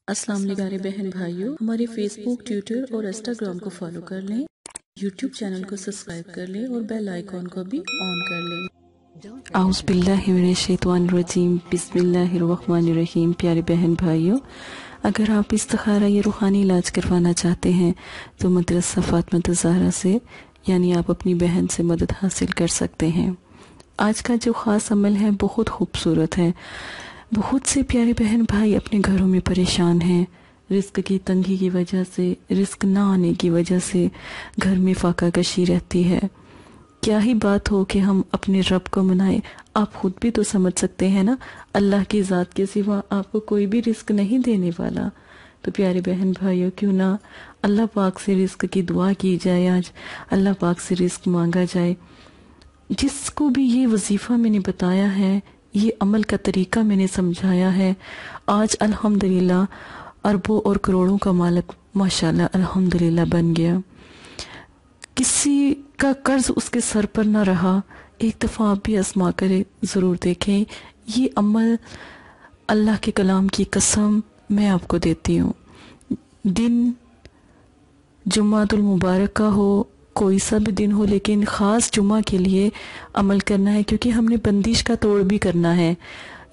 السلام علیکم پیارے بہن بھائیوں، ہمارے فیس بک، ٹویٹر اور انسٹاگرام کو فالو کر لیں، یوٹیوب چینل کو سبسکرائب کر لیں اور بیل آئیکن کو بھی آن کر لیں۔ اعوذ باللہ من الشیطان الرجیم، بسم اللہ الرحمن الرحیم۔ پیارے بہن بھائیوں، اگر آپ استخارہ یا روحانی علاج کروانا چاہتے ہیں تو مدرسہ فاطمہ الزہرا سے یعنی آپ اپنی بہن سے مدد حاصل کر سکتے ہیں۔ آج کا جو خاص عمل ہے بہت خوبصورت ہے۔ بہت سے پیارے بہن بھائی اپنے گھروں میں پریشان ہیں، رزق کی تنگی کی وجہ سے، رزق نہ آنے کی وجہ سے گھر میں فاقہ کشی رہتی ہے۔ کیا ہی بات ہو کہ ہم اپنے رب کو منائیں۔ آپ خود بھی تو سمجھ سکتے ہیں نا، اللہ کی ذات کے سوا آپ کو کوئی بھی رزق نہیں دینے والا۔ تو پیارے بہن بھائیوں، کیوں نہ اللہ پاک سے رزق کی دعا کی جائے، آج اللہ پاک سے رزق مانگا جائے۔ جس کو بھی یہ وظیفہ میں نے بتایا ہے، یہ عمل کا طریقہ میں نے سمجھایا ہے، آج الحمدللہ اربوں اور کروڑوں کا مالک ماشاءاللہ الحمدللہ بن گیا۔ کسی کا قرض اس کے سر پر نہ رہا۔ ایک دفعہ آپ بھی آزما کرے ضرور دیکھیں۔ یہ عمل اللہ کے کلام کی قسم میں آپ کو دیتی ہوں۔ دن جمعۃ المبارک کا ہو، کوئی سا بھی دن ہو، لیکن خاص جمعہ کے لیے عمل کرنا ہے، کیونکہ ہم نے بندش کا توڑ بھی کرنا ہے۔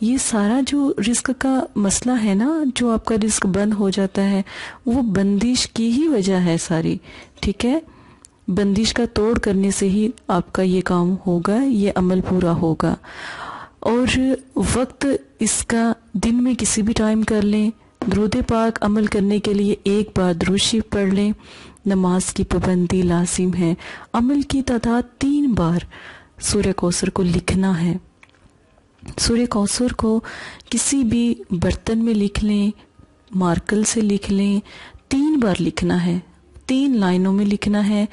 یہ سارا جو رزق کا مسئلہ ہے نا، جو آپ کا رزق بند ہو جاتا ہے، وہ بندش کی ہی وجہ ہے ساری، ٹھیک ہے؟ بندش کا توڑ کرنے سے ہی آپ کا یہ کام ہوگا، یہ عمل پورا ہوگا۔ اور وقت اس کا دن میں کسی بھی ٹائم کر لیں۔ درود پاک عمل کرنے کے لیے ایک بار درود شریف پڑھ لیں۔ نماز کی پابندی لازم ہے۔ عمل کی تعداد 3 بار سورہ کوثر کو لکھنا ہے۔ سورہ کوثر کو کسی بھی برتن میں لکھ لیں، مارکر سے لکھ لیں، 3 بار لکھنا ہے، 3 لائنوں میں لکھنا ہے،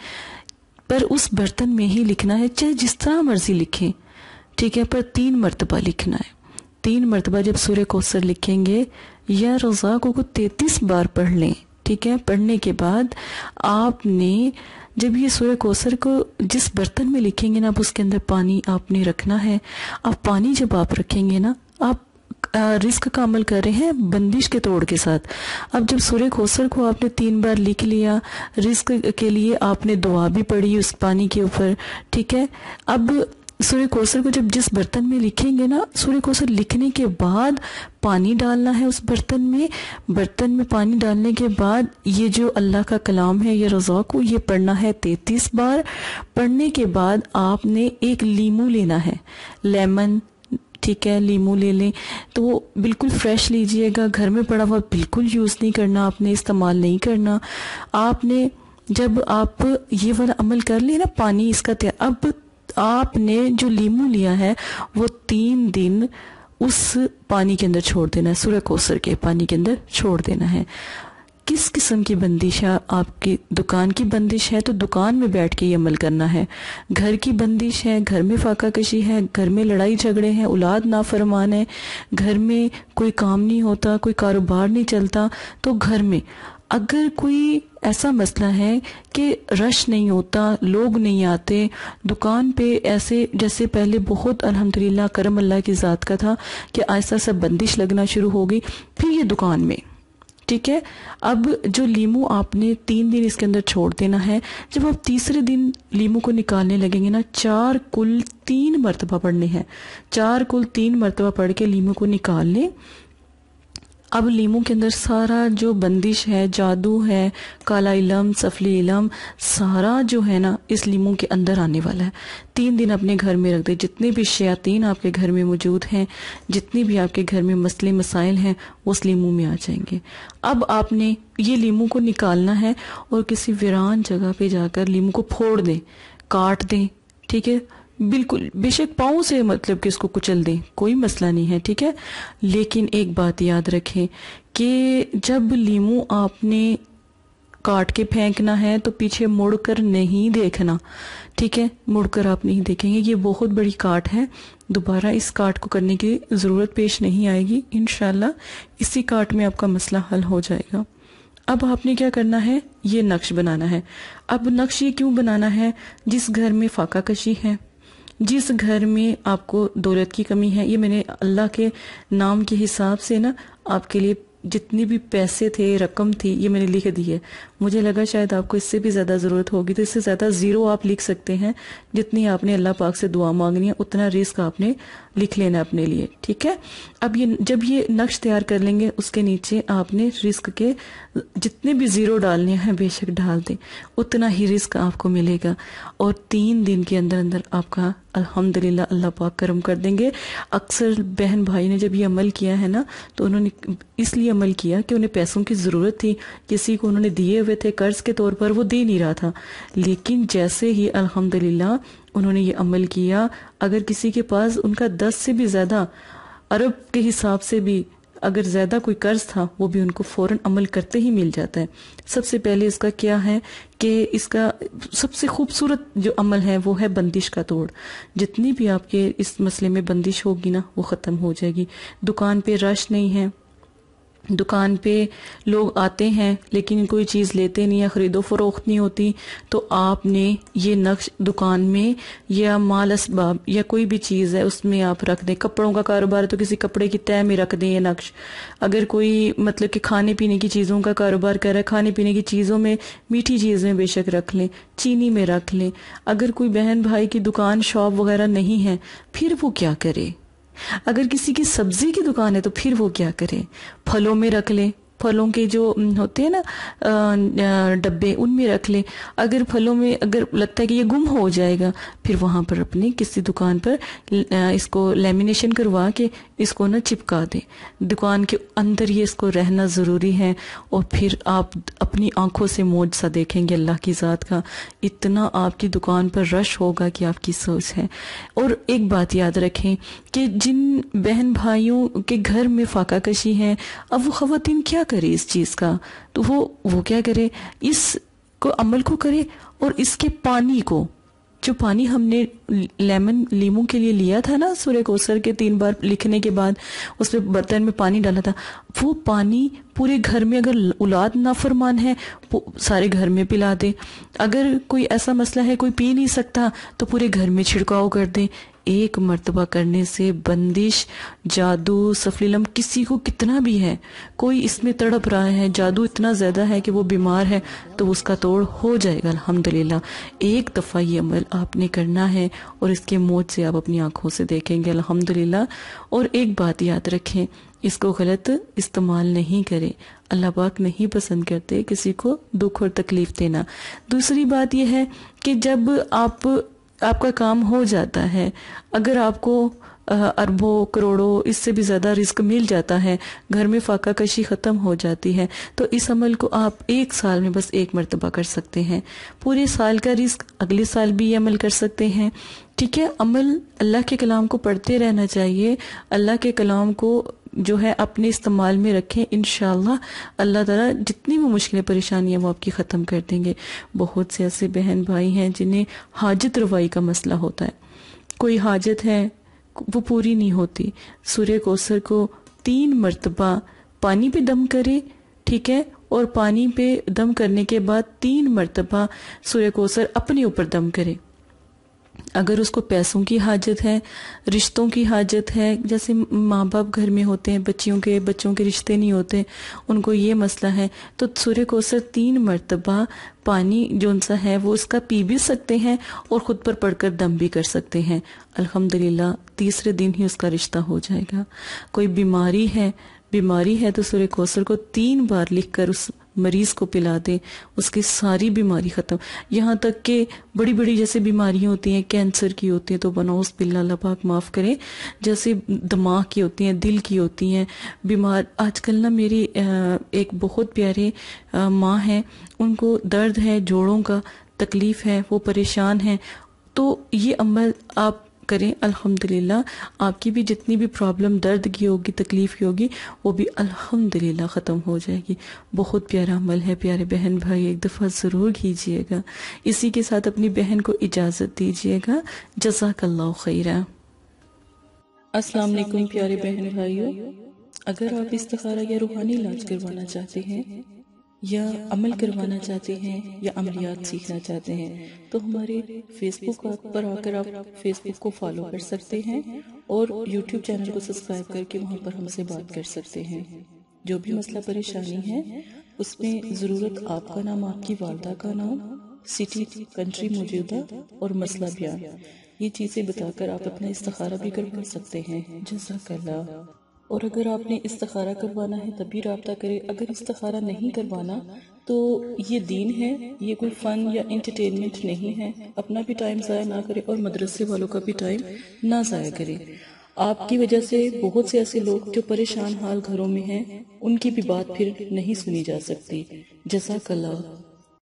پر اس برتن میں ہی لکھنا ہے، چاہے جس طرح مرضی لکھیں، ٹھیک ہے، پر 3 مرتبہ لکھنا ہے۔ 3 مرتبہ جب سورہ کوثر لکھیں گے، یا رضا کو 33 بار پڑھ لیں، ٹھیک ہے۔ پڑھنے کے بعد آپ نے جب یہ سورہ کوثر کو جس برتن میں لکھیں گے نا، اب اس کے اندر پانی آپ نے رکھنا ہے۔ اب پانی جب آپ رکھیں گے نا، آپ رزق کا عمل کر رہے ہیں بندش کے توڑ کے ساتھ۔ اب جب سورہ کوثر کو آپ نے 3 بار لکھ لیا، رزق کے لیے آپ نے دعا بھی پڑھی اس پانی کے اوپر، ٹھیک ہے۔ اب سورہ کوثر کو جب جس برتن میں لکھیں گے نا، سورہ کوثر لکھنے کے بعد پانی ڈالنا ہے اس برتن میں پانی ڈالنے کے بعد یہ جو اللہ کا کلام ہے، یہ رضا کو یہ پڑھنا ہے 33 بار۔ پڑھنے کے بعد آپ نے ایک لیمو لینا ہے، لیمن، ٹھیک ہے، لیمو لے لیں تو وہ بالکل فریش لیجئے گا، گھر میں پڑا ہوا بالکل یوز نہیں کرنا، آپ نے استعمال نہیں کرنا۔ آپ نے جب آپ یہ والا عمل کر لیں نا، پانی اس کا اب آپ نے جو لیمو لیا ہے وہ 3 دن اس پانی کے اندر چھوڑ دینا ہے، سورہ کوثر کے پانی کے اندر چھوڑ دینا ہے۔ کس قسم کی بندش ہے؟ آپ کی دکان کی بندش ہے تو دکان میں بیٹھ کے یہ عمل کرنا ہے۔ گھر کی بندش ہے، گھر میں فاقہ کشی ہے، گھر میں لڑائی جھگڑے ہیں، اولاد نافرمان ہے، گھر میں کوئی کام نہیں ہوتا، کوئی کاروبار نہیں چلتا، تو گھر میں اگر کوئی ایسا مسئلہ ہے کہ رش نہیں ہوتا، لوگ نہیں آتے دکان پہ، ایسے جیسے پہلے بہت الحمدللہ کرم اللہ کی ذات کا تھا کہ ایسا سا بندش لگنا شروع ہو گئی، پھر یہ دکان میں، ٹھیک ہے۔ اب جو لیمو آپ نے 3 دن اس کے اندر چھوڑ دینا ہے، جب آپ تیسرے دن لیمو کو نکالنے لگیں گے نا، 4 کل 3 مرتبہ پڑھنے ہیں، 4 کل 3 مرتبہ پڑھ کے لیمو کو نکال لیں۔ اب لیمو کے اندر سارا جو بندش ہے، جادو ہے، کالا علم، سفلی علم، سارا جو ہے نا اس لیمو کے اندر آنے والا ہے۔ 3 دن اپنے گھر میں رکھ دیں، جتنے بھی شیاطین آپ کے گھر میں موجود ہیں، جتنے بھی آپ کے گھر میں مسئلے مسائل ہیں، وہ اس لیمو میں آ جائیں گے۔ اب آپ نے یہ لیمو کو نکالنا ہے اور کسی ویران جگہ پہ جا کر لیمو کو پھوڑ دیں، کاٹ دیں، ٹھیک ہے، بالکل بے شک پاؤں سے، مطلب کہ اس کو کچل دیں، کوئی مسئلہ نہیں ہے، ٹھیک ہے۔ لیکن ایک بات یاد رکھیں کہ جب لیمو آپ نے کاٹ کے پھینکنا ہے تو پیچھے مڑ کر نہیں دیکھنا، ٹھیک ہے، مڑ کر آپ نہیں دیکھیں گے۔ یہ بہت بڑی کاٹ ہے، دوبارہ اس کاٹ کو کرنے کی ضرورت پیش نہیں آئے گی، انشاءاللہ اسی کاٹ میں آپ کا مسئلہ حل ہو جائے گا۔ اب آپ نے کیا کرنا ہے، یہ نقش بنانا ہے۔ اب نقش یہ کیوں بنانا ہے؟ جس گھر میں فاقہ کشی ہے، جس گھر میں آپ کو دولت کی کمی ہے، یہ میں نے اللہ کے نام کے حساب سے نا آپ کے لیے जितनी भी पैसे थे, रकम थी, ये मैंने लिख दी है। मुझे लगा शायद आपको इससे भी ज़्यादा ज़रूरत होगी, तो इससे ज़्यादा ज़ीरो आप लिख सकते हैं। जितनी आपने अल्लाह पाक से दुआ मांगनी है उतना रिस्क आपने लिख लेना अपने लिए, ठीक है। अब ये जब ये नक्श तैयार कर लेंगे, उसके नीचे आपने रिस्क के जितने भी ज़ीरो डालने हैं बेशक डाल दें, उतना ही रिस्क आपको मिलेगा। और 3 दिन के अंदर अंदर आपका अल्हम्दुलिल्लाह अल्लाह पाक करम कर देंगे। अक्सर बहन भाई ने जब ये अमल किया है ना, तो उन्होंने इसलिए अमल किया कि उन्हें पैसों की ज़रूरत थी, किसी को उन्होंने दिए हुए थे कर्ज के तौर पर, वो दे नहीं रहा था। लेकिन जैसे ही अल्हम्दुलिल्लाह उन्होंने ये अमल किया, अगर किसी के पास उनका 10 से भी ज़्यादा अरब के हिसाब से भी अगर ज़्यादा कोई कर्ज था, वो भी उनको फौरन अमल करते ही मिल जाता है। सबसे पहले इसका क्या है कि इसका सबसे खूबसूरत जो अमल है वो है बंदिश का तोड़। जितनी भी आपके इस मसले में बंदिश होगी ना, वो ख़त्म हो जाएगी। दुकान पे रश नहीं है, दुकान पे लोग आते हैं लेकिन कोई चीज़ लेते नहीं है, ख़रीदो फरोख्त नहीं होती, तो आपने ये नक्श दुकान में या माल असबाब या कोई भी चीज़ है उसमें आप रख दें। कपड़ों का कारोबार है तो किसी कपड़े की तह में रख दें ये नक्श। अगर कोई मतलब कि खाने पीने की चीज़ों का कारोबार कर रहा है, खाने पीने की चीज़ों में, मीठी चीज़ें बेशक रख लें, चीनी में रख लें। अगर कोई बहन भाई की दुकान शॉप वगैरह नहीं है, फिर वो क्या करे? अगर किसी की सब्जी की दुकान है तो फिर वो क्या करे? फलों में रख ले, फलों के जो होते हैं ना डब्बे, उनमें रख ले। अगर फलों में अगर लगता है कि ये गुम हो जाएगा, फिर वहां पर अपनी किसी दुकान पर इसको लेमिनेशन करवा के इसको ना चिपका दे। दुकान के अंदर ये इसको रहना ज़रूरी है। और फिर आप अपनी आंखों से मौजज़ा देखेंगे अल्लाह की ज़ात का। इतना आपकी दुकान पर रश होगा कि आपकी सोच है। और एक बात याद रखें कि जिन बहन भाइयों के घर में फाका कशी है, अब वो ख़वातीन क्या करे इस चीज़ का? तो वो क्या करे, इस को अमल को करे। और इसके पानी को, जो पानी हमने लीमू के लिए लिया था ना सूरह कौसर के 3 बार लिखने के बाद उसमें बर्तन में पानी डाला था, वो पानी पूरे घर में, अगर औलाद नाफरमान है सारे घर में पिला दे। अगर कोई ऐसा मसला है कोई पी नहीं सकता तो पूरे घर में छिड़काव कर दे। एक मर्तबा करने से बंदिश, जादू, सफलीलम किसी को कितना भी है, कोई इसमें तड़प रहा है, जादू इतना ज़्यादा है कि वो बीमार है, तो उसका तोड़ हो जाएगा अल्हम्दुलिल्लाह। एक दफ़ा ये अमल आपने करना है और इसके मौत से आप अपनी आंखों से देखेंगे अल्हम्दुलिल्लाह। और एक बात याद रखें, इसको गलत इस्तेमाल नहीं करें। अल्लाह पाक नहीं पसंद करते किसी को दुख और तकलीफ देना। दूसरी बात यह है कि जब आपका काम हो जाता है, अगर आपको अरबों करोड़ों इससे भी ज़्यादा रिस्क मिल जाता है, घर में फाका कशी ख़त्म हो जाती है, तो इस अमल को आप 1 साल में बस 1 मरतबा कर सकते हैं। पूरे साल का रिस्क अगले साल भी ये अमल कर सकते हैं, ठीक है। अमल अल्लाह के कलाम को पढ़ते रहना चाहिए, अल्लाह के कलाम को जो है अपने इस्तेमाल में रखें। इंशाअल्लाह अल्लाह ताला जितनी भी मुश्किलें परेशानियां वो आपकी ख़त्म कर देंगे। बहुत से ऐसे बहन भाई हैं जिन्हें हाजत रवाई का मसला होता है, कोई हाजत है वो पूरी नहीं होती। सूरह कौसर को 3 मरतबा पानी पे दम करे, ठीक है, और पानी पे दम करने के बाद 3 मरतबा सूरह कौसर अपने ऊपर दम करे। अगर उसको पैसों की हाजत है, रिश्तों की हाजत है, जैसे माँ बाप घर में होते हैं, बच्चों के रिश्ते नहीं होते, उनको ये मसला है, तो सूरह कौसर 3 मरतबा पानी जो उनसा है वो उसका पी भी सकते हैं और ख़ुद पर पढ़कर दम भी कर सकते हैं। अल्हम्दुलिल्लाह तीसरे दिन ही उसका रिश्ता हो जाएगा। कोई बीमारी है तो सूरह कौसर को 3 बार लिखकर उस मरीज को पिला दे, उसकी सारी बीमारी ख़त्म। यहाँ तक कि बड़ी बड़ी जैसे बीमारियाँ होती हैं, कैंसर की होती हैं तो बनाउस बिल्ला, अल्लाह पाक माफ़ करे, जैसे दिमाग की होती हैं, दिल की होती हैं बीमार। आजकल ना मेरी एक बहुत प्यारे माँ हैं, उनको दर्द है, जोड़ों का तकलीफ़ है, वो परेशान हैं, तो ये अमल आप करें। अल्हम्दुलिल्लाह आपकी भी जितनी भी प्रॉब्लम दर्द की होगी, तकलीफ की होगी, वो भी अल्हम्दुलिल्लाह ख़त्म हो जाएगी। बहुत प्यारा अमल है प्यारे बहन भाई, एक दफ़ा ज़रूर कीजिएगा। इसी के साथ अपनी बहन को इजाज़त दीजिएगा। जज़ाकल्लाहु खैरा। अस्सलाम वालेकुम प्यारे बहन भाइयों, अगर आप इस्तिखारा या रूहानी इलाज करवाना चाहते हैं या अमल करवाना चाहते हैं या अमलियात सीखना चाहते हैं तो हमारे फेसबुक पर आकर आप फेसबुक को फॉलो कर सकते हैं और यूट्यूब चैनल को सब्सक्राइब करके वहां पर हमसे बात कर सकते हैं। جو بھی مسئلہ پریشانی ہے اس میں ضرورت آپ کا نام، آپ کی والدہ کا نام، سٹی، کنٹری موجودہ اور مسئلہ بیان، یہ چیزیں بتا کر آپ اپنا استخارہ بھی کروا سکتے ہیں۔ جزاک اللہ۔ اور اگر آپ نے استخارہ کروانا ہے تبھی رابطہ کرے، اگر استخارہ نہیں کروانا تو یہ دین ہے، یہ کوئی فن یا انٹرٹینمنٹ نہیں ہے۔ اپنا بھی ٹائم ضائع نہ کرے اور مدرسے والوں کا بھی ٹائم نہ ضائع کرے۔ آپ کی وجہ سے بہت سے ایسے لوگ جو پریشان حال گھروں میں ہیں ان کی بھی بات پھر نہیں سنی جا سکتی۔ جزاک اللہ۔